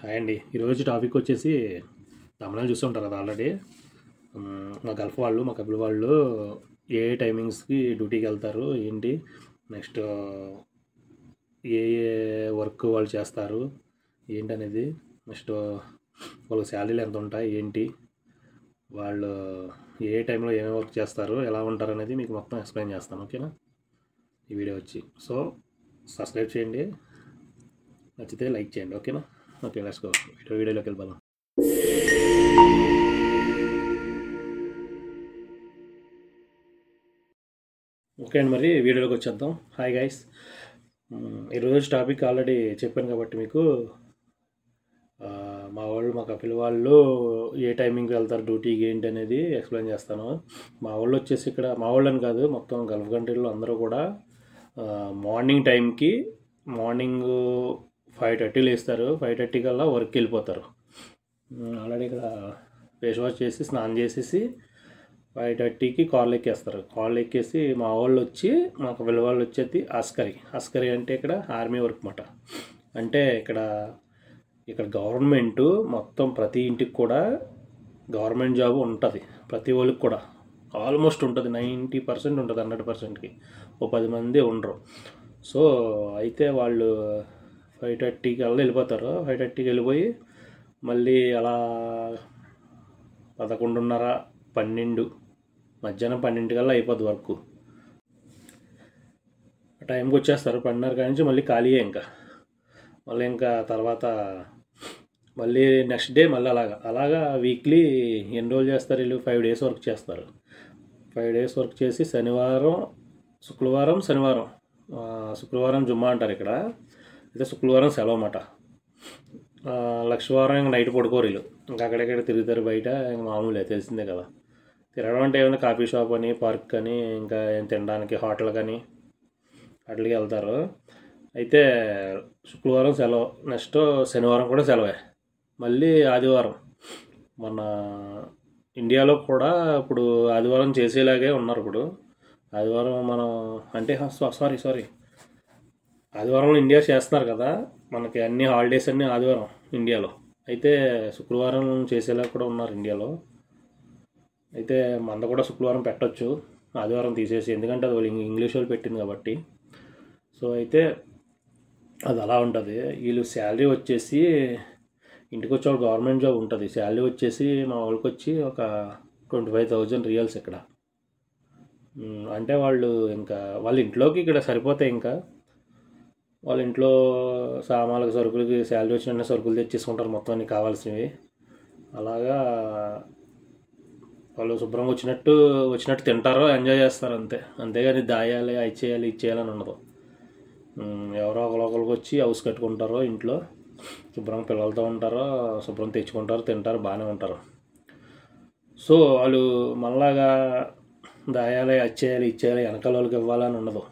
Hi అండి. ఈరోజు topic వచ్చేసి తమిళనాడు చూస్తూ ఉంటారు కదా ఆల్రెడీ. మా గల్ఫ్ వాళ్ళు, మా కపుల్ వాళ్ళు ఏ టైమింగ్స్కి డ్యూటీకి వెళ్తారు ఏంటి, నెక్స్ట్ ఏ ఏ వర్క్ వాళ్ళు చేస్తారు ఏంటనేది, నెక్స్ట్ వాళ్ళకి శాలరీలు ఎంత ఉంటాయి ఏంటి, వాళ్ళు ఏ టైంలో ఏమేమి వర్క్ చేస్తారు, ఎలా ఉంటారు అనేది మీకు మొత్తం ఎక్స్ప్లెయిన్ చేస్తాను. ఓకేనా? ఈ వీడియో వచ్చి సబ్స్క్రైబ్ చేయండి, నచ్చితే లైక్ చేయండి. ఓకేనా? Okay, let's go. వీడియోలోకి వెళ్ళిపోదాం. ఓకే అండి, మరి వీడియోలోకి వచ్చేద్దాం. హాయ్ గైస్, ఈరోజు టాపిక్ ఆల్రెడీ చెప్పాను కాబట్టి మీకు మా కపిల్ వాళ్ళు ఏ టైమింగ్కి వెళ్తారు డ్యూటీకి ఏంటి అనేది ఎక్స్ప్లెయిన్ చేస్తాను. మా వాళ్ళు వచ్చేసి ఇక్కడ, మా వాళ్ళని కాదు మొత్తం గల్ఫ్ కంట్రీలో అందరూ కూడా మార్నింగ్ టైంకి మార్నింగ్ 5:30 లేస్తారు. 5:30 కల్లా వర్క్కి వెళ్ళిపోతారు. ఆల్రెడీ ఇక్కడ ఫేస్ వాష్ చేసి స్నానం చేసేసి 5:30కి కార్లు ఎక్కేస్తారు. కార్లు ఎక్కేసి మా వాళ్ళు వచ్చి, మా కపిల్ వాళ్ళు వచ్చేది అస్కరీ అంటే ఇక్కడ ఆర్మీ వర్క్ అన్నమాట. అంటే ఇక్కడ గవర్నమెంటు మొత్తం ప్రతి ఇంటికి కూడా గవర్నమెంట్ జాబ్ ఉంటుంది. ప్రతి వాళ్ళకి కూడా ఆల్మోస్ట్ ఉంటుంది. 90% ఉంటుంది. 100%కి ఓ 10 మంది ఉండరు. సో అయితే వాళ్ళు 5:30 కల్లా వెళ్ళిపోతారు. 5:30కి వెళ్ళిపోయి మళ్ళీ అలా 11:30, 12 మధ్యాహ్నం 12 కల్లా అయిపోద్ది వర్క్. టైంకి వచ్చేస్తారు. 12:30 కాడి నుంచి మళ్ళీ ఖాళీయే. ఇంకా తర్వాత మళ్ళీ నెక్స్ట్ డే మళ్ళీ అలాగా వీక్లీ ఎన్ని రోజులు చేస్తారు వీళ్ళు? 5 days వర్క్ చేస్తారు. 5 days వర్క్ చేసి శుక్రవారం జుమ్మా అంటారు ఇక్కడ. అయితే శుక్రవారం సెలవు అన్నమాట. లక్షవారం ఇంకా నైట్ పడుకోరు వీళ్ళు. ఇంకా అక్కడెక్కడ తిరుగుతారు బయట. ఇంకా మామూలే, తెలిసిందే కదా. తిరగడం అంటే ఏమైనా కాఫీ షాప్ అని, పార్క్ అని, ఇంకా ఏం తినడానికి హోటల్ కానీ అట్లకి వెళ్తారు. అయితే శుక్రవారం సెలవు, నెక్స్ట్ శనివారం కూడా సెలవే. మళ్ళీ ఆదివారం, మన ఇండియాలో కూడా ఇప్పుడు ఆదివారం చేసేలాగే ఉన్నారు. ఇప్పుడు ఆదివారం మనం అంటే సారీ ఆదివారంలో ఇండియా చేస్తున్నారు కదా, మనకి అన్ని హాలిడేస్ అన్నీ ఆదివారం ఇండియాలో. అయితే శుక్రవారం చేసేలా కూడా ఉన్నారు ఇండియాలో. అయితే మంద కూడా శుక్రవారం పెట్టచ్చు, ఆదివారం తీసేసి, ఎందుకంటే అది వాళ్ళు ఇంగ్లీష్ వాళ్ళు పెట్టింది కాబట్టి. సో అయితే అది అలా ఉంటుంది. వీళ్ళు శాలరీ వచ్చేసి, ఇంటికి వచ్చే వాళ్ళు గవర్నమెంట్ జాబ్ ఉంటుంది. శాలరీ వచ్చేసి మా వాళ్ళకి వచ్చి ఒక 25,000 రియల్స్ ఇక్కడ. అంటే వాళ్ళు వాళ్ళ ఇంట్లోకి ఇక్కడ సరిపోతాయి. ఇంకా వాళ్ళ ఇంట్లో సామాన్లకు, సరుకులకి శాలరీ వచ్చిన సరుకులు తెచ్చేసుకుంటారు మొత్తం అన్ని కావాల్సినవి. అలాగా వాళ్ళు శుభ్రంగా వచ్చినట్టు తింటారో ఎంజాయ్ చేస్తారు అంతే. అంతేగాని దాయాలి, అది చేయాలి, ఇది చేయాలని ఉండదు. ఎవరో ఒకరికి వచ్చి హౌస్ కట్టుకుంటారో, ఇంట్లో శుభ్రంగా పిల్లలతో ఉంటారో, శుభ్రం తెచ్చుకుంటారు, తింటారు, బాగానే ఉంటారు. సో వాళ్ళు మళ్ళాగా దాయాలి, అది చేయాలి, ఇది చేయాలి, వెనకాల వాళ్ళకి ఇవ్వాలని ఉండదు.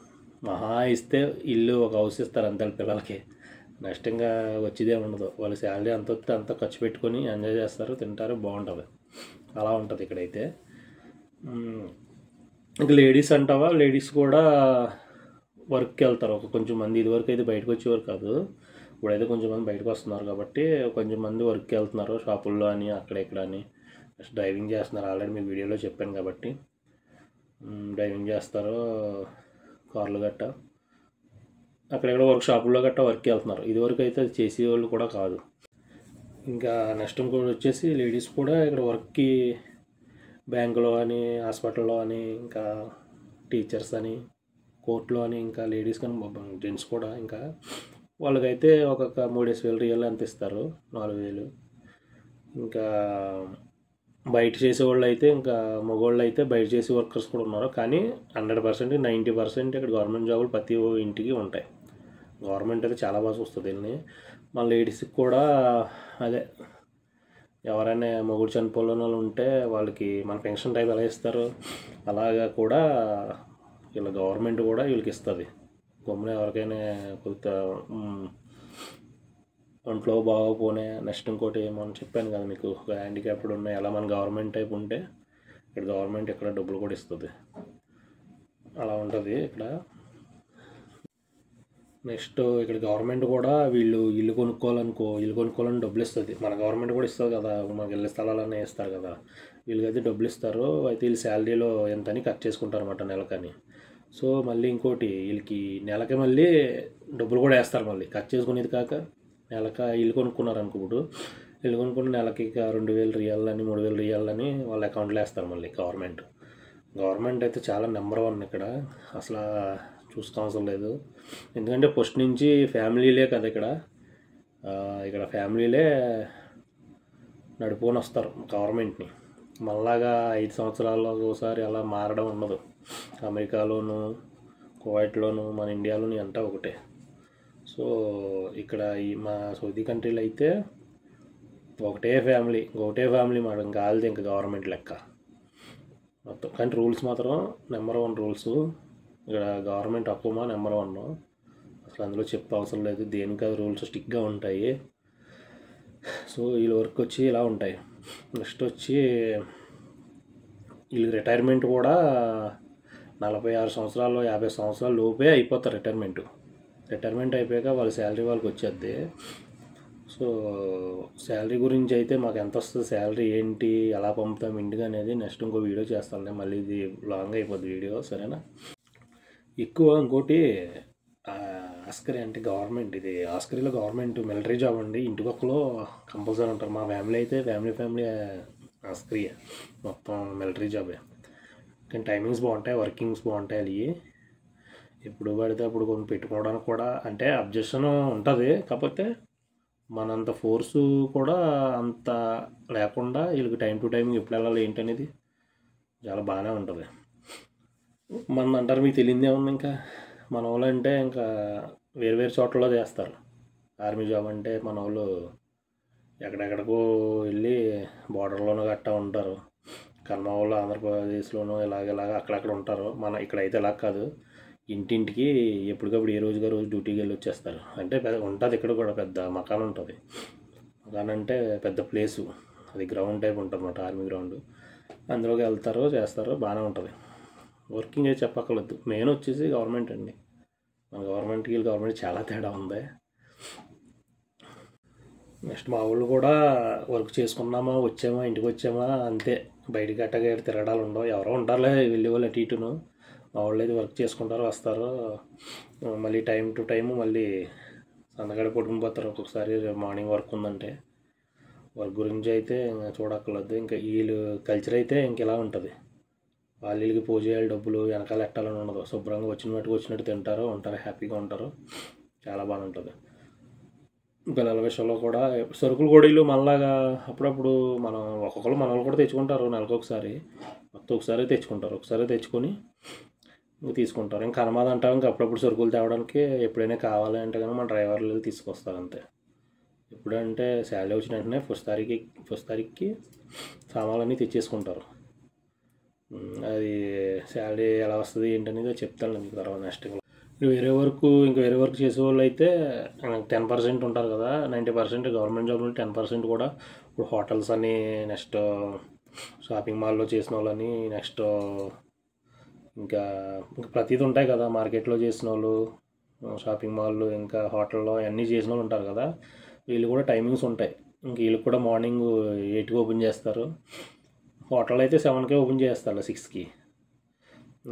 మహా ఇస్తే ఇల్లు, ఒక హౌస్ ఇస్తారు అంతే పిల్లలకి. నష్టంగా వచ్చేదే ఉండదు. వాళ్ళ శాలరీ అంత వస్తే అంత ఖర్చు పెట్టుకొని ఎంజాయ్ చేస్తారు, తింటారు, బాగుంటుంది. అలా ఉంటుంది ఇక్కడైతే. ఇంకా లేడీస్ అంటావా, లేడీస్ కూడా వర్క్కి వెళ్తారు. కొంచెం మంది ఇదివరకు అయితే బయటకు వచ్చేవారు కాదు, ఇప్పుడైతే కొంచెం మంది బయటకు వస్తున్నారు కాబట్టి కొంచెం మంది వర్క్కి వెళ్తున్నారు, షాపుల్లో అని, అక్కడ ఇక్కడ అని. డ్రైవింగ్ చేస్తున్నారు. ఆల్రెడీ మీకు వీడియోలో చెప్పాను కాబట్టి డ్రైవింగ్ చేస్తారు, కార్లు గట్ట, అక్కడెక్కడ వర్క్ షాపుల్లో గట్ట వర్క్కి వెళ్తున్నారు. ఇదివరకు అయితే అది చేసేవాళ్ళు కూడా కాదు. ఇంకా నెక్స్ట్ ఇంకోటి వచ్చేసి లేడీస్ కూడా ఇక్కడ వర్క్కి బ్యాంకులో అని, హాస్పిటల్లో అని, ఇంకా టీచర్స్ అని, కోర్టులో అని, ఇంకా లేడీస్ కానీ జెంట్స్ కూడా ఇంకా వాళ్ళకైతే ఒక్కొక్క 3,000 రియల్ అంత ఇస్తారు, 4,000. ఇంకా బయట చేసేవాళ్ళు అయితే, ఇంకా మగవాళ్ళు అయితే బయట చేసే వర్కర్స్ కూడా ఉన్నారు. కానీ 100%, 90% ఇక్కడ గవర్నమెంట్ జాబులు ప్రతి ఇంటికి ఉంటాయి. గవర్నమెంట్ అయితే చాలా బాగా చూస్తుంది వీళ్ళని. మన లేడీస్కి కూడా అదే, ఎవరైనా మొగుడు చనిపోయిన వాళ్ళు ఉంటే వాళ్ళకి మన పెన్షన్ టైప్ ఎలా ఇస్తారు, అలాగా కూడా వీళ్ళ గవర్నమెంట్ కూడా వీళ్ళకి ఇస్తుంది. గమ్మున ఎవరికైనా కొత్త ఒంట్లో బాగోపోనే, నెక్స్ట్ ఇంకోటి ఏమని చెప్పాను కదా మీకు, హ్యాండిక్యాప్డ్ ఉన్నాయి, అలా మన గవర్నమెంట్ టైప్ ఉంటే ఇక్కడ గవర్నమెంట్ ఇక్కడ డబ్బులు కూడా ఇస్తుంది. అలా ఉంటుంది ఇక్కడ. నెక్స్ట్ ఇక్కడ గవర్నమెంట్ కూడా వీళ్ళు ఇల్లు కొనుక్కోవాలని డబ్బులు ఇస్తుంది. మన గవర్నమెంట్ కూడా ఇస్తుంది కదా, మనకి ఇళ్ళ స్థలాలన్నీ ఇస్తారు కదా, వీళ్ళకైతే డబ్బులు ఇస్తారు. అయితే వీళ్ళు శాలరీలో ఎంతని కట్ చేసుకుంటారు అన్నమాట నెలకని. సో మళ్ళీ ఇంకోటి వీళ్ళకి నెలకి మళ్ళీ డబ్బులు కూడా వేస్తారు. మళ్ళీ కట్ చేసుకునేది కాక నెలక ఇల్లు కొనుక్కున్నారు అనుకో, ఇప్పుడు ఇల్లు కొనుక్కున్న నెలకి ఇక 2000 రియాలని 3000 రియాలని వాళ్ళ అకౌంట్లో వేస్తారు మళ్ళీ గవర్నమెంట్ అయితే చాలా నెంబర్ 1 ఇక్కడ. అసలు చూసుకో అవసరం లేదు. ఎందుకంటే ఫస్ట్ నుంచి ఫ్యామిలీలే కదా ఇక్కడ ఫ్యామిలీలే నడుపుకొని వస్తారు గవర్నమెంట్ని. మళ్ళాగా 5 సంవత్సరాల్లో ఒకసారి అలా మారడం ఉండదు. అమెరికాలోను, కువైట్లోను, మన ఇండియాలోను అంతా ఒకటే. సో ఇక్కడ మా సౌదీ కంట్రీలో అయితే ఒకటే ఫ్యామిలీ మాట, ఇంకా వాళ్ళది ఇంకా గవర్నమెంట్ లెక్క మొత్తం. కానీ రూల్స్ మాత్రం నెంబర్ 1 రూల్స్ ఇక్కడ. గవర్నమెంట్ హక్కుమా నెంబర్ 1, అసలు అందులో చెప్పే అవసరం లేదు. దేనికది రూల్స్ స్ట్రిక్ట్గా ఉంటాయి. సో వీళ్ళ వర్క్ వచ్చి ఇలా ఉంటాయి. నెక్స్ట్ వచ్చి వీళ్ళకి రిటైర్మెంట్ కూడా 46 సంవత్సరాలు 50 సంవత్సరాల లోపే అయిపోతారు రిటైర్మెంట్ అయిపోయాక వాళ్ళ శాలరీ వాళ్ళకి వచ్చేద్ది. సో శాలరీ గురించి అయితే మాకు ఎంత వస్తుంది, శాలరీ ఏంటి, ఎలా పంపుతాం ఇంటికి అనేది నెక్స్ట్ ఇంకో వీడియో చేస్తాను. మళ్ళీ ఇది లాంగ్ అయిపోద్ది వీడియో, సరేనా. ఎక్కువ ఇంకోటి ఆస్కరీ అంటే గవర్నమెంట్, ఇది ఆస్కరీలో గవర్నమెంట్ మిలిటరీ జాబ్ అండి. ఇంటికొక్కలో కంపల్సరీ ఉంటారు. మా ఫ్యామిలీ అయితే ఫ్యామిలీ ఆస్కరీ మొత్తం మిలిటరీ జాబే. కానీ టైమింగ్స్ బాగుంటాయి, వర్కింగ్స్ బాగుంటాయి. అవి ఎప్పుడు పడితే అప్పుడు కొన్ని పెట్టుకోవడానికి కూడా అంటే అబ్జెక్షన్ ఉంటుంది. కాకపోతే మనంత ఫోర్సు కూడా అంత లేకుండా వీళ్ళకి టైం టు టైం ఎప్పుడు వెళ్ళాలి ఏంటనేది చాలా బాగానే ఉంటుంది. మన అంటారు మీకు తెలియదే ఉంది. ఇంకా మన వాళ్ళు అంటే ఇంకా వేరు చోట్లలో చేస్తారు ఆర్మీ జాబ్. అంటే మన వాళ్ళు ఎక్కడెక్కడికో వెళ్ళి బార్డర్లోనూ గట్టా ఉంటారు. కర్మ వాళ్ళు ఆంధ్రప్రదేశ్లోనూ ఇలాగ అక్కడక్కడ ఉంటారు. మన ఇక్కడైతే ఇలా కాదు, ఇంటింటికి ఎప్పటికప్పుడు ఏ రోజుగా రోజు డ్యూటీకి వెళ్ళి వచ్చేస్తారు. అంటే ఉంటుంది ఇక్కడ కూడా పెద్ద మకాన్ ఉంటుంది. మకాన్ అంటే పెద్ద ప్లేసు, అది గ్రౌండ్ టైప్ ఉంటుంది అన్నమాట, ఆర్మీ గ్రౌండ్. అందులోకి వెళ్తారు, చేస్తారు, బాగానే ఉంటుంది. వర్కింగ్ అయితే చెప్పక్కర్లేదు. మెయిన్ వచ్చేసి గవర్నమెంట్ అండి. మన గవర్నమెంట్ చాలా తేడా ఉంది. నెక్స్ట్ మా వాళ్ళు కూడా వర్క్ చేసుకున్నామా వచ్చామా ఇంటికి వచ్చామా అంతే, బయటికి గట్టగా తిరగడాలు ఉండవు. ఎవరో ఉంటారులే వెళ్ళే వాళ్ళు అటు ఇటును. మా వాళ్ళు అయితే వర్క్ చేసుకుంటారు, వస్తారు, మళ్ళీ టైం టు టైము మళ్ళీ సందగడ పట్టుకుని పోతారు. ఒక్కొక్కసారి మార్నింగ్ వర్క్ ఉందంటే. వర్క్ గురించి అయితే చూడక్కర్లేదు. ఇంకా వీళ్ళు కల్చర్ అయితే ఇంక ఇలా ఉంటుంది. వాళ్ళకి పూజ చేయాలి, డబ్బులు వెనకాల ఎట్టాలని ఉండదు. శుభ్రంగా వచ్చినట్టు తింటారు, ఉంటారు, హ్యాపీగా ఉంటారు, చాలా బాగుంటుంది. పిల్లల విషయంలో కూడా సరుకులు కూడా వీళ్ళు మనలాగా అప్పుడప్పుడు మన వాళ్ళు కూడా తెచ్చుకుంటారు. నెలకొకసారి మొత్తం ఒకసారి తెచ్చుకొని తీసుకుంటారు. ఇంకా అనుమానం అంటారు. ఇంకా అప్పుడప్పుడు సరుకులు తేవడానికి ఎప్పుడైనా కావాలి అంటే కనుక మన డ్రైవర్లు తీసుకొస్తారు అంతే. ఎప్పుడంటే శాలరీ వచ్చిన వెంటనే ఫస్ట్ తారీఖుకి సామాన్లన్నీ తెచ్చేసుకుంటారు. అది శాలరీ ఎలా వస్తుంది ఏంటనేది చెప్తాను మీకు తర్వాత నెక్స్ట్. వేరే వర్క్ చేసే వాళ్ళు అయితే 10% ఉంటారు కదా, 90% గవర్నమెంట్ జాబ్లో 10% కూడా ఇప్పుడు హోటల్స్ అని, నెక్స్ట్ షాపింగ్ మాల్లో చేసిన వాళ్ళని, నెక్స్ట్ ఇంకా ప్రతిదీ ఉంటాయి కదా, మార్కెట్లో చేసిన వాళ్ళు, షాపింగ్ మాల్లో, ఇంకా హోటల్లో అన్నీ చేసిన వాళ్ళు ఉంటారు కదా. వీళ్ళు కూడా టైమింగ్స్ ఉంటాయి. ఇంక వీళ్ళకి కూడా మార్నింగ్ 8కి ఓపెన్ చేస్తారు. హోటల్ అయితే 7కే ఓపెన్ చేస్తారు, 6కి.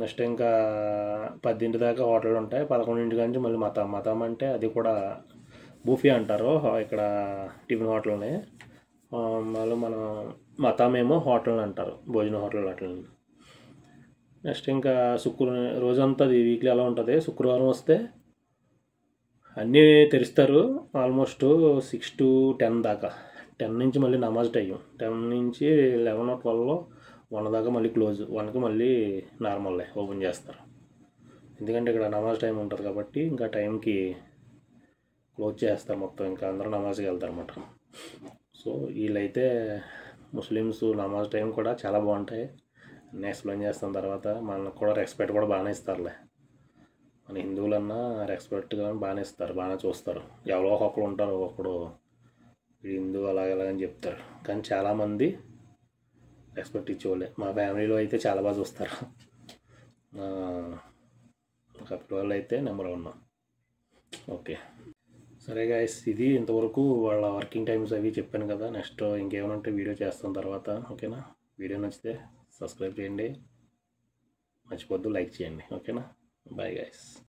నెక్స్ట్ ఇంకా 10 దాకా హోటల్ ఉంటాయి. 11 నుంచి మళ్ళీ మతం అంటే అది కూడా బూఫీ అంటారు ఇక్కడ టిఫిన్ హోటల్ని. మళ్ళీ మన మతామేమో హోటల్ అంటారు, భోజన హోటల్ అట్లని. నెక్స్ట్ ఇంకా రోజంతా వీక్లీ అలా ఉంటుంది. శుక్రవారం వస్తే అన్నీ తెరుస్తారు ఆల్మోస్ట్ 6 to 10 దాకా. 10 నుంచి మళ్ళీ నమాజ్ టైం, 10 నుంచి 11 or 12, 1 దాకా మళ్ళీ క్లోజ్. 1కి మళ్ళీ నార్మల్లే ఓపెన్ చేస్తారు. ఎందుకంటే ఇక్కడ నమాజ్ టైం ఉంటుంది కాబట్టి ఇంకా టైంకి క్లోజ్ చేస్తారు మొత్తం. ఇంకా అందరూ నమాజ్కి వెళ్తారు అన్నమాట. సో వీళ్ళైతే ముస్లిమ్స్ నమాజ్ టైం కూడా చాలా బాగుంటాయి. అన్నీ ఎక్స్ప్లెయిన్ చేస్తాం తర్వాత. మనకు కూడా రెస్పెక్ట్ కూడా బాగానే ఇస్తారులే. మన హిందువులన్నా రెస్పెక్ట్గా బాగానే ఇస్తారు, బాగానే చూస్తారు. ఎవరో ఒక్కొక్కరు ఉంటారు, ఒక్కొక్కడు హిందూ అలాగని చెప్తారు. కానీ చాలామంది రెస్పెక్ట్ ఇచ్చేవాళ్ళే. మా ఫ్యామిలీలో అయితే చాలా బాగా చూస్తారు. ఒక పిల్లలు అయితే నెంబర్ 1. ఓకే, సరే గాయస్, ఇది ఇంతవరకు వాళ్ళ వర్కింగ్ టైమ్స్ అవి చెప్పాను కదా. నెక్స్ట్ ఇంకేమైనా ఉంటే వీడియో చేస్తాను తర్వాత. ఓకేనా? వీడియో నచ్చితే సబ్స్క్రైబ్ చేయండి, మర్చిపోద్దు లైక్ చేయండి. ఓకేనా? Bye guys.